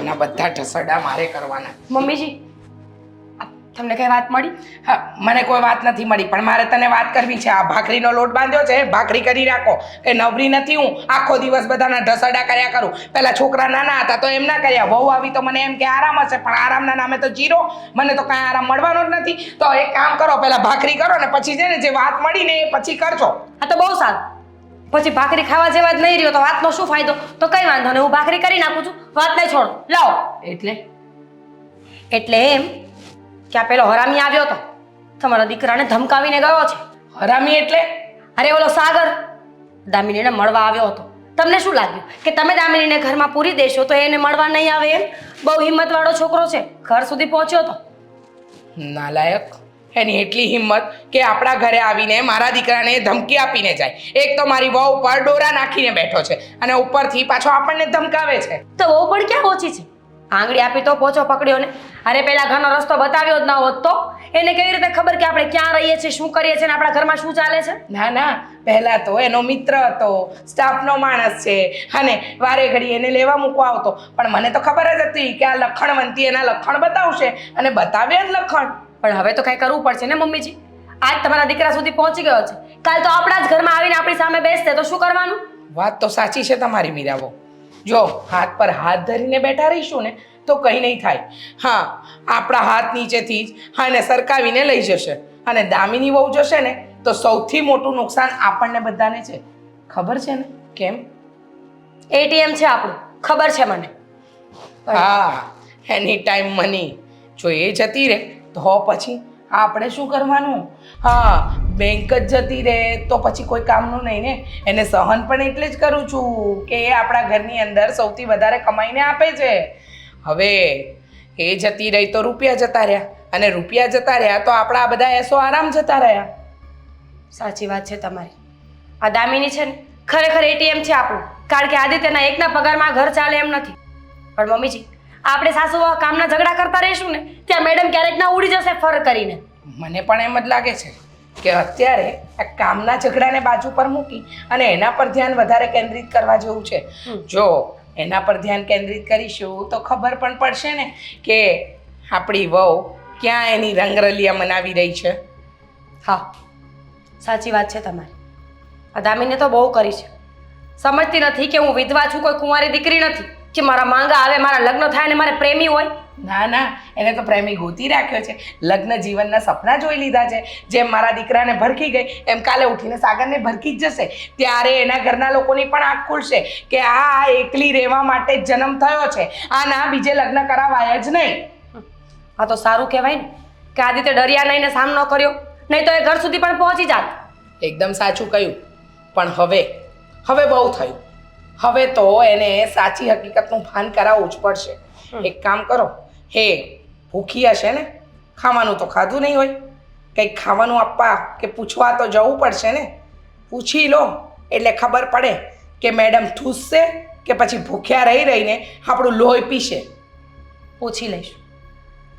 ઘરના બધા ઢસડા મારે કરવાના. મમ્મીજી તમને કઈ વાત મળી? હા, મને કોઈ વાત નથી મળી, પણ મારે તને વાત કરવી છે. આ ભાખરીનો લોટ બાંધ્યો છે, ભાખરી કરી રાખો. એ નવરી નથી હું, આખો દિવસ બધાના ઢસડા કર્યા કરું. પેલા છોકરા નાના હતા તો એમ ના કર્યા, વહુ આવી તો મને એમ કે આરામ હશે, પણ આરામના નામે તો જીરો. મને તો કાંઈ આરામ મળવાનો જ નથી. તો એક કામ કરો, પેલા ભાખરી કરો ને પછી છે ને જે વાત મળી ને એ પછી કરજો. હા તો બહુ સારું. પછી ભાખરી ખાવા જેવા જ નહીં રહ્યો તો વાતનો શું ફાયદો? તો કઈ વાંધો નહીં, હું ભાખરી કરી નાખું છું, વાત નહીં છોડો. લાવો. એટલે એમ કે આ પેલો હરામી આવ્યો હતો, તમારા દીકરાને ધમકાવીને ગયો છે. હરામી એટલે? અરે ઓલો સાગર દામિનીને મળવા આવ્યો હતો. તમને શું લાગ્યું કે તમે દામિનીને ઘરમાં પૂરી દેશો તો એને મળવા નહીં આવે એમ? બહુ હિંમતવાળો છોકરો છે, ઘર સુધી પહોંચ્યો હતો. નાલાયક. એની એટલી હિંમત કે આપણા ઘરે આવીને મારા દીકરાને ધમકી આપીને જાય. એક તો મારી વહુ પર ડોરા નાખીને બેઠો છે અને ઉપરથી પાછો આપણને ધમકાવે છે. તો વહુ પણ ક્યાં ઓછી છે? આંગળી આપી તો પોચો પકડ્યો ને. અરે પેલા ઘરનો રસ્તો બતાવ્યો જ ના હોત તો એને કેવી રીતે ખબર કે આપણે ક્યાં રહીએ છીએ, શું કરીએ છીએ ને આપણા ઘરમાં શું ચાલે છે? ના ના, પહેલા તો એનો મિત્ર હતો, સ્ટાફનો માણસ છે, અને વારે ઘડી એને લેવા મૂકવા આવતો. પણ મને તો ખબર જ હતી કે આ લખણવંતી એના લખણ બતાવશે અને બતાવ્યા જ લખણ. પણ હવે તો કઈ કરવું પડશે ને મમ્મીજી. આજ તમારા દીકરા સુધી પહોંચી ગયો છે, કાલ તો આપણા જ ઘરમાં આવીને આપણી સામે બેસશે તો શું કરવાનું? વાત તો સાચી છે તમારી મીરાબો. જો હાથ પર હાથ ધરીને બેઠા રહીશું ને તો કંઈ નહીં થાય. હા, આપણા હાથ નીચેથી જ હાને સરકાવીને લઈ જશે, અને દામિની વહુ જશે ને તો સૌથી મોટું નુકસાન આપણને બધાને છે. ખબર છે ને કેમ? એટીએમ છે આપણું, ખબર છે મને. હા, એની ટાઈમ મની. જો એ જતી રહે તો પછી આપણે શું કરવાનું? હા, બેંક જ જતી રહે તો પછી કોઈ કામનું નહીં ને. એને સહન પણ એટલે જ કરું છું કે એ આપણા ઘરની અંદર સૌથી વધારે કમાઈને આપે છે. હવે એ જતી રહી તો રૂપિયા જતા રહ્યા, અને રૂપિયા જતા રહ્યા તો આપણા બધા એસો આરામ જતા રહ્યા. સાચી વાત છે તમારી. આ દામિની છે ને ખરેખર એટીએમ છે આપણું, કારણ કે આદિત્યના એકના પગારમાં ઘર ચાલે એમ નથી. પણ મમ્મીજી, આપણે સાસુઓ કામના ઝઘડા કરતા રહીશું ને ત્યાં મેડમ ક્યારેક ના ઉડી જશે ફર કરીને. મને પણ એમ જ લાગે છે કે અત્યારે આ કામના ઝઘડાને બાજુ પર મૂકી અને એના પર ધ્યાન વધારે કેન્દ્રિત કરવા જેવું છે. જો એના પર ધ્યાન કેન્દ્રિત કરીશું તો ખબર પણ પડશે ને કે આપણી વહુ ક્યાં એની રંગરલિયા મનાવી રહી છે. હા, સાચી વાત છે તમારી. આ દામિને તો બહુ કરી છે. સમજતી નથી કે હું વિધવા છું, કોઈ કુંવારી દીકરી નથી કે મારા માંગા આવે, મારા લગ્ન થાય અને મારે પ્રેમી હોય. ના ના, એને તો પ્રેમી ગોતી રાખ્યો છે. લગ્ન જીવનના સપના જોઈ લીધા છે. જેમ મારા દીકરાને ભરખી ગઈ એમ કાલે ઉઠીને સાગરને ભરખી જ જશે. ત્યારે એના ઘરના લોકોની પણ આંખ ખુલશે કે આ એકલી રહેવા માટે જ જન્મ થયો છે, આના બીજે લગ્ન કરાવાય જ નહીં. આ તો સારું કહેવાય ને કે આદિત્ય ડર્યા નહીં ને સામનો કર્યો, નહીં તો એ ઘર સુધી પણ પહોંચી જાત. એકદમ સાચું કહ્યું. પણ હવે બહુ થયું. હવે તો એને સાચી હકીકતનું ભાન કરાવવું જ પડશે. એક કામ કરો, હે ભૂખી હશે ને, ખાવાનું તો ખાધું નહીં હોય, કંઈક ખાવાનું આપવા કે પૂછવા તો જવું પડશે ને. પૂછી લો એટલે ખબર પડે કે મેડમ ઠૂસશે કે પછી ભૂખ્યા રહીને આપણું લોહી પીશે. પૂછી લઈશું.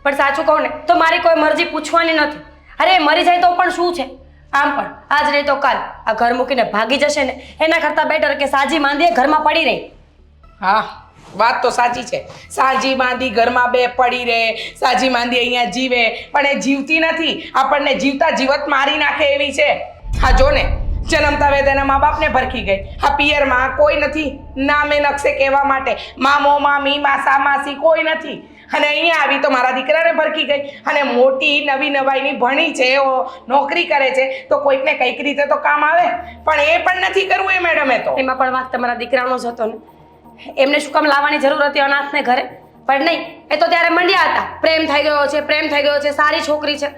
પણ સાચું કહું ને તો મારી કોઈ મરજી પૂછવાની નથી. અરે મરી જાય તો પણ શું છે? આમ પણ આજ નહીં તો કાલ આ ઘર મૂકીને ભાગી જશે ને એના કરતાં બેટર કે સાજી માંદીએ ઘરમાં પડી રહી. હા, વાત તો સાચી છે. સાજી માંદી ઘરમાં બે પડી રહે, સાજી માંદી અહીંયા જીવે, પણ એ જીવતી નથી, આપણને જીવતા જીવત મારી નાખે એવી છે. હા જો ને, જન્મતા વેદ એના મા બાપને ભરખી ગઈ. હા, પિયરમાં કોઈ નથી નામે નકશે કહેવા માટે, મામો મામી માસા માસી કોઈ નથી, અને અહીંયા આવી તો મારા દીકરાને ભરખી ગઈ. અને મોટી નવી નવાઈની ભણી છે, નોકરી કરે છે, તો કોઈકને કંઈક રીતે તો કામ આવે. પણ એ પણ નથી કરવું એ મેડમે તો. એમાં પણ વાત તમારા દીકરાનો જ હતો ને. એમને શું કામ લાવવાની જરૂર હતી અનાથને ઘરે? પણ નહીં, એ તો ત્યારે મંડ્યા હતા, પ્રેમ થઈ ગયો છે, પ્રેમ થઈ ગયો છે, સારી છોકરી છે.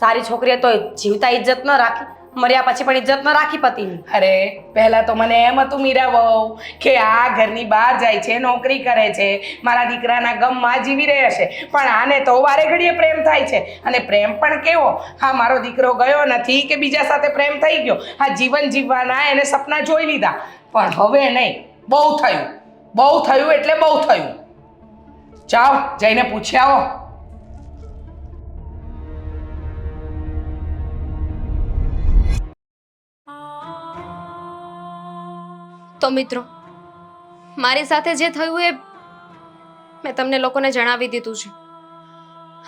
સારી છોકરીએ તો જીવતા ઇજ્જત ન રાખી, મર્યા પછી પણ ઇજ્જત ન રાખી પતિની. અરે પહેલા તો મને એમ હતું મીરા વહુ કે આ ઘરની બહાર જાય છે, નોકરી કરે છે, મારા દીકરાના ગમમાં જીવી રહ્યા છે. પણ આને તો વારે ઘડીએ પ્રેમ થાય છે, અને પ્રેમ પણ કેવો! હા, મારો દીકરો ગયો નથી કે બીજા સાથે પ્રેમ થઈ ગયો. હા, જીવન જીવવાના એને સપના જોઈ લીધા. પણ હવે નહીં, બહુ થયું એટલે બહુ થયું. જાઓ, જઈને પૂછી આવો. તો મિત્રો, મારી સાથે જે થયું એ મેં તમને લોકોને જણાવી દીધું છે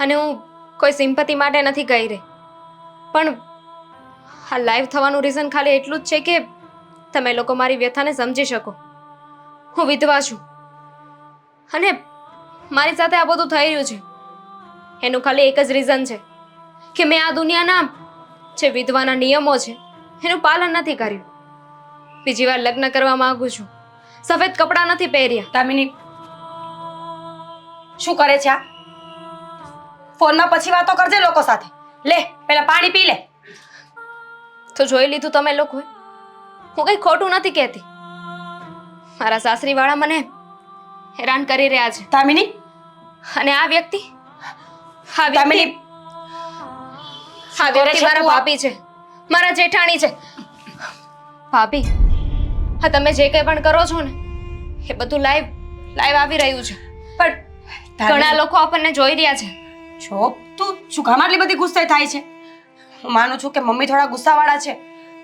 અને હું કોઈ સિમ્પથી માટે નથી કહી રહી, પણ આ લાઈવ થવાનું રીઝન ખાલી એટલું જ છે કે તમે લોકો મારી વ્યથાને સમજી શકો. હું વિધવા છું અને મારી સાથે આ બધું થઈ રહ્યું છે એનું ખાલી એક જ રીઝન છે કે મેં આ દુનિયાના જે વિધવાના નિયમો છે એનું પાલન નથી કર્યું. બીજી વાર લગ્ન કરવા માંગુ છું. સફેદ કપડાં નથી પહેર્યા. દામિની શું કરે છે આ? ફોનમાં પછી વાતો કરજે લોકો સાથે. લે પેલા પાણી પી લે. તો જોઈ લીધું તમે લોકોએ, હું કંઈ ખોટું નથી કહેતી. મારા સાસરી વાળા મને હેરાન કરી રહ્યા છે દામિની અને આ વ્યક્તિ દામિની મારા ભાભી છે, મારા જેઠાણી છે. ભાભી, હા તમે જે કંઈ પણ કરો છો ને એ બધું લાઈવ આવી રહ્યું છે, પણ ઘણા લોકો આપણને જોઈ રહ્યા છે. જો તું શું કામ આટલી બધી ગુસ્સે થાય છે? હું માનું છું કે મમ્મી થોડા ગુસ્સાવાળા છે,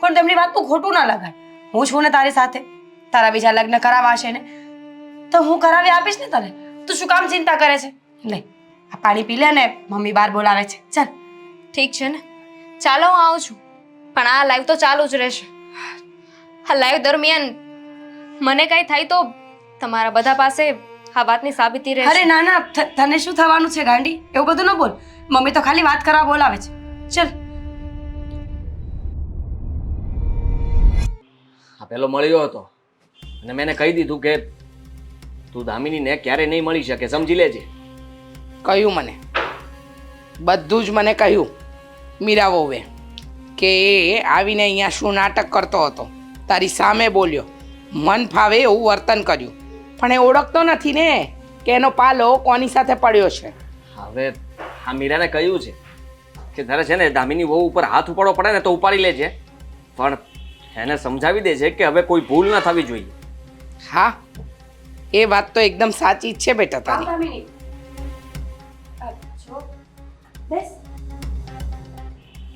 પણ તેમની વાત તું ખોટું ના લગાડ. હું છું ને તારી સાથે, તારા બીજા લગ્ન કરાવાશે ને તો હું કરાવી આપીશ ને તને. તું શું કામ ચિંતા કરે છે? લે આ પાણી પી લે ને મમ્મી બહાર બોલાવે છે. ચાલ. ઠીક છે ને, ચાલો હું આવું છું, પણ આ લાઈવ તો ચાલુ જ રહેશે. આ લાઈવ દરમિયાન મને કંઈ થાય તો તમારા બધા પાસે આ વાતની સાબિતી રહેશે. અરે ના ના, તને શું થવાનું છે ગાંડી? એવું બધું ન બોલ. મમ્મી તો ખાલી વાત કરવા બોલાવે છે. ચલ. આ પેલો મળ્યો હતો અને મેં એને કહી દીધું કે તું દામિનીને ક્યારે નહીં મળી શકે, સમજી લેજે. કહ્યું મને, બધું જ મને કહ્યું મીરા વહુએ કે એ આવીને અહીંયા શું નાટક કરતો હતો, તારી સામે બોલ્યો, મન ફાવે એવું વર્તન કર્યું, પણ એ ઓળખતો નથી ને કે એનો પાલો કોની સાથે પડ્યો છે. હવે આ મીરાને કહ્યું છે કે તારે છે ને દામિની વહુ ઉપર હાથ ઉપાડવો પડે ને તો ઉપાડી લેજે, પણ એને સમજાવી દે છે કે હવે કોઈ ભૂલ ના થવી જોઈએ. હા, એ વાત તો એકદમ સાચી જ છે બેટા તારી.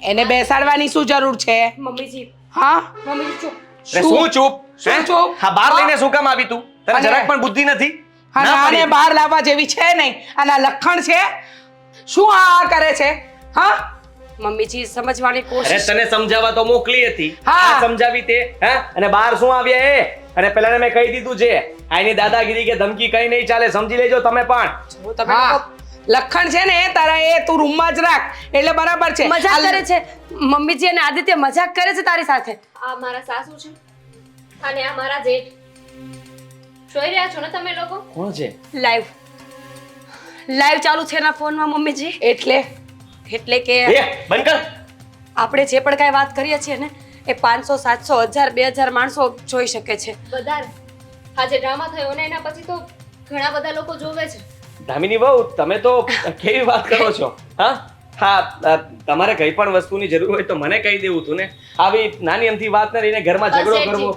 એને બેસાડવાની શું જરૂર છે? મમ્મીજી હા, મમ્મીજી ચૂપ. શું ચૂપ? શું ચૂપ? હા, બહાર લઈને શું કામ આવી તું? તને અને- જરાક પણ બુદ્ધિ નથી? અને ના આને પડી. બહાર લાવવા જેવી છે નહીં. આના લખણ છે. શું આ કરે છે? હા, મમ્મીજી સમજવાની અરે કોશિશ. તને સમજાવવા તો મોકલી હતી. હા. આ સમજાવી તે, હા? અને બહાર શું આવ્યા એ? અને પેલાને મેં કહી દીધું છે, આની દાદાગીરી કે ધમકી કઈ નહીં ચાલે, સમજી લેજો તમે પણ. તમે હા, લોકો લખણ છે ને તારા, એ તું રૂમમાં જ રાખ એટલે બરાબર છે. મજાક કરે છે. મમ્મીજી અને આદિત્ય મજાક કરે છે તારી સાથે. આ મારા સાસુ છે અને આ મારા જેઠ. જોઈ રહ્યા છો ને તમે લોકો? કોણ છે? લાઈવ ચાલુ છે એના ફોનમાં મમ્મીજી. એટલે કે એ બંધ કર. આપણે જે પણ કાંઈ વાત કરીએ છીએ ને એ 500 700 1000 2000 માણસો જોઈ શકે છે. વધારે આજે ડ્રામા થયો ને એના પછી તો ઘણા બધા લોકો જોવે છે. દામિની વહુ, તમે તો કેવી વાત કરો છો? હા, તમારે કઈ પણ વસ્તુની જરૂર હોય તો મને કહી દેવું તું ને. આવી નાની અમથી વાત ને લઈને ઘરમાં બસ ઝઘડો એટલી. કરવો,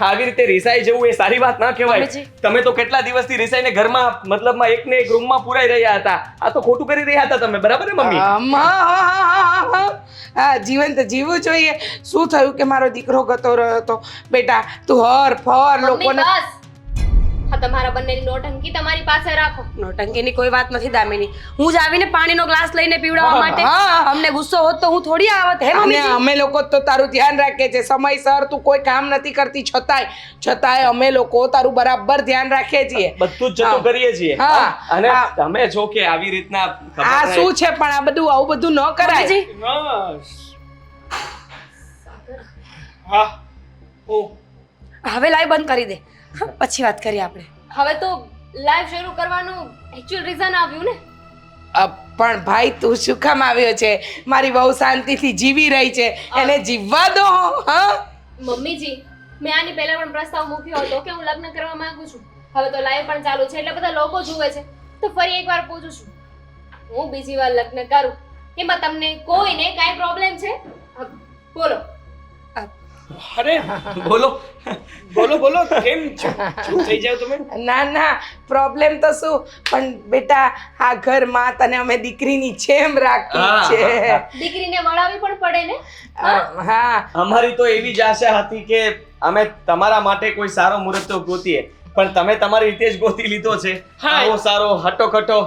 આવી રીતે રિસાઈ જવું એ સારી વાત ના કહેવાય. મમ્મીજી. તમે તો કેટલા દિવસથી રિસાઈને ઘરમાં મતલબમાં એકને એક રૂમમાં પુરાઈ રહ્યા હતા. આ તો ખોટું કરી રહ્યા હતા તમે, બરાબર ને મમ્મી? હા, જીવન તો જીવવું જોઈએ. શું થયું કે મારો દીકરો ગતો રહ્યો હતો? બેટા તું હર ફર મમ્મી લોકોને બસ. હા, તમારા બંનેની નોટંકી તમારી પાસે રાખો. નોટંકીની કોઈ વાત નથી દામિની. હું જ આવીને પાણીનો ગ્લાસ લઈને પીવડાવવા હા, માટે. હા. અમને ગુસ્સો હોત તો હું થોડી આવત. હે અને મમ્મીજી? અમે લોકો તો તારું ધ્યાન રાખીએ છીએ સમયસર. તું કોઈ કામ નથી કરતી છતાંય અમે લોકો તારું બરાબર ધ્યાન રાખીએ છીએ. બધું જ જતું હા. કરીએ છીએ. હા. અને હા. તમે જો કે આવી રીતના ખબર આ નહીં. શું છે પણ આ બધું આવું બધું ન કરાય. મમ્મીજી, હા. ઓ હવે લાઈવ બંધ કરી દે. પછી વાત કરીએ આપણે. હવે તો લાઈવ શરૂ કરવાનું એક્ચ્યુઅલ રીઝન આવ્યું ને. પણ ભાઈ તું શું કામ આવ્યો છે? મારી બહુ શાંતિથી જીવી રહી છે, એને જીવવા દો. હા, મમ્મીજી, મેં આની પહેલા પણ પ્રસ્તાવ મૂક્યો હતો કે હું લગ્ન કરવા માંગુ છું. હવે તો લાઈવ પણ ચાલુ છે એટલે બધા લોકો જુએ છે, તો ફરી એકવાર પૂછું છું, હું બીજી વાર લગ્ન કરું એમાં તમને કોઈને કાંઈ પ્રોબ્લેમ છે? બોલો. અરે બોલો બોલો બોલો, કેમ ચૂપ થઈ જાવ તમે? ના ના, પ્રોબ્લેમ તો શું, પણ બેટા આ ઘરમાં તને અમે દીકરીની જેમ રાખી હા, છે. હા, દીકરીને વળાવી પણ પડે ને. હા, અમારી તો એવી જ આશા હતી કે અમે તમારા માટે કોઈ સારો મુહૂર્ત તો ગોતીએ, પણ તમે તમારી રીતે જ ગોતી લીધો છે હા. આવો સારો હટોખટો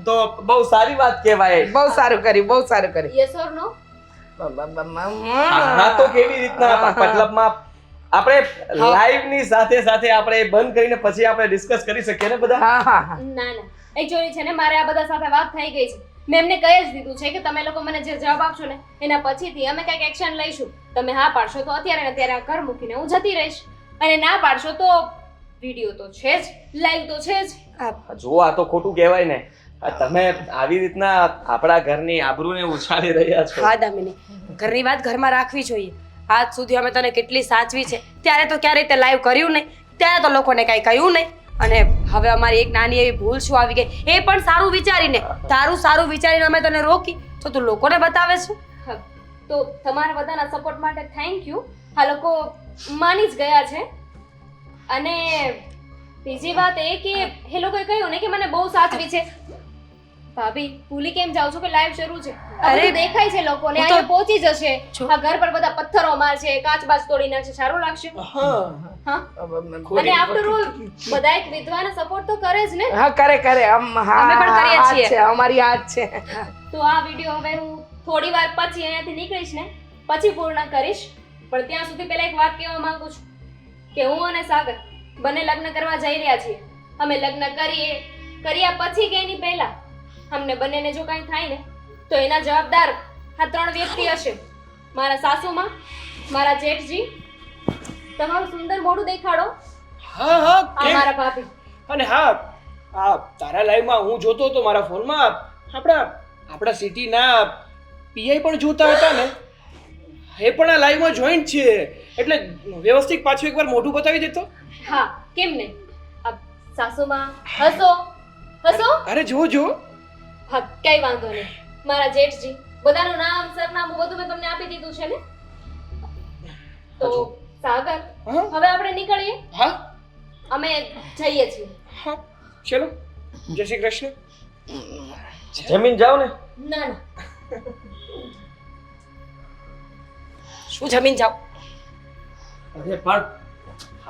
તો બહુ સારી વાત કહેવાય. બહુ સારું કર્યું, બહુ સારું કર્યું. યસ ઓર નો? હા તો કેવી રીતના મતલબમાં આપણે લાઈવ ની સાથે સાથે આપણે બંધ કરીને પછી આપણે ડિસ્કસ કરી શકીએ ને બધા. હા હા હા ના ના એકચ્યુઅલી છે ને મારે આ બધા સાથે વાત થઈ ગઈ છે. મેં એમને કહી જ દીધું છે કે તમે લોકો મને જે જવાબ આપશો ને એના પછીથી અમે કંઈક એક્શન લઈશું. તમે હા પાડશો તો અત્યારે ને અત્યારે આ ઘર મૂકીને હું જતી રહીશ, અને ના પાડશો તો વિડીયો તો છે જ, લાઈવ તો છે જ. જો આ તો ખોટું કહેવાય ને. આ તમે આવી રીતના આપણા ઘરની આબરૂને ઉછાળી રહ્યા છો. હા દામિની, ઘરની વાત ઘરમાં રાખવી જોઈએ. આજ સુધી અમે તને કેટલી સાચવી છે, ત્યારે તો ક્યારેય તે લાઈવ કર્યું નહીં, ત્યારે તો લોકોને કાંઈ કહ્યું નહીં. અને હવે અમારી એક નાની એવી ભૂલ શું આવી ગઈ, એ પણ સારું વિચારીને, તારું સારું વિચારીને અમે તને રોકી તો તું લોકોને બતાવે છે. હા, તો તમારા બધાના સપોર્ટ માટે થેન્ક યુ. આ લોકો માની જ ગયા છે. અને બીજી વાત એ કે એ લોકોએ કહ્યું ને કે મને બહુ સાચવી છે. ભાભી ભૂલી કેમ જાવ છો કે લાઈવ શરૂ છે? અરે, અરે દેખાય છે લોકોને, હું તો- અહીંયા પહોંચી જશે. જો. આ ઘર પર બધા પથ્થરો મારશે, કાચ બાચ તોડી નાખશે, સારું લાગશે? હા હા. અને આફ્ટર ઓલ બધા એક વિધવાને સપોર્ટ તો કરે જ ને. હા કરે કરે હા અમે પણ કરીએ આ જ છીએ. છે, અમારી આ જ છે. તો આ વિડીયો હવે હું થોડી વાર પછી અહીંયાથી નીકળીશ ને પછી પૂર્ણ કરીશ. પણ ત્યાં સુધી પહેલા એક વાત કહેવા માંગુ છું કે હું અને સાગર બંને લગ્ન કરવા જઈ રહ્યા છીએ. અમે લગ્ન કર્યા પછી કે એની પહેલા અમને બંનેને જો કાંઈ થાય ને તો એના જવાબદાર આ 3 વ્યક્તિ હશે. મારા સાસુમાં, મારા જેઠજી, તમારું સુંદર મોઢું દેખાડો, હા હા આ કેમ? મારા ભાભી. અને હા આ તારા લાઈવમાં હું જોતો હતો મારા ફોનમાં આપણા સિટીના પીઆઈ પણ જોતા હતા ને, એ પણ આ લાઈવમાં જોઈન્ટ છે. એટલે વ્યવસ્થિત પાછું એકવાર મોઢું બતાવી દેતો. હા કેમ નહીં? આ સાસુમાં હસો હસો. અરે જો જો હા કઈ વાંધો નહીં. મારા જેઠજી, બધાનું નામ સરનામું બધું મેં તમને આપી દીધું છે ને. તો સાગર, હા હવે આપણે નીકળીએ. હા અમે જઈએ છીએ. હા ચલો, જય શ્રી કૃષ્ણ. જમીન જાઓ ને. ના ના, શું જમીન જાઓ? અરે પણ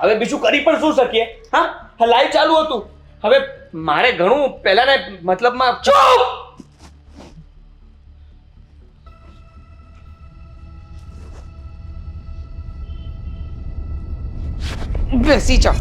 હવે બીજું કરી પણ શું શકીએ? હા લાઈવ ચાલુ હતું. હવે મારે ઘણું પહેલાના મતલબમાં ચૂપ. બેસી જાઓ.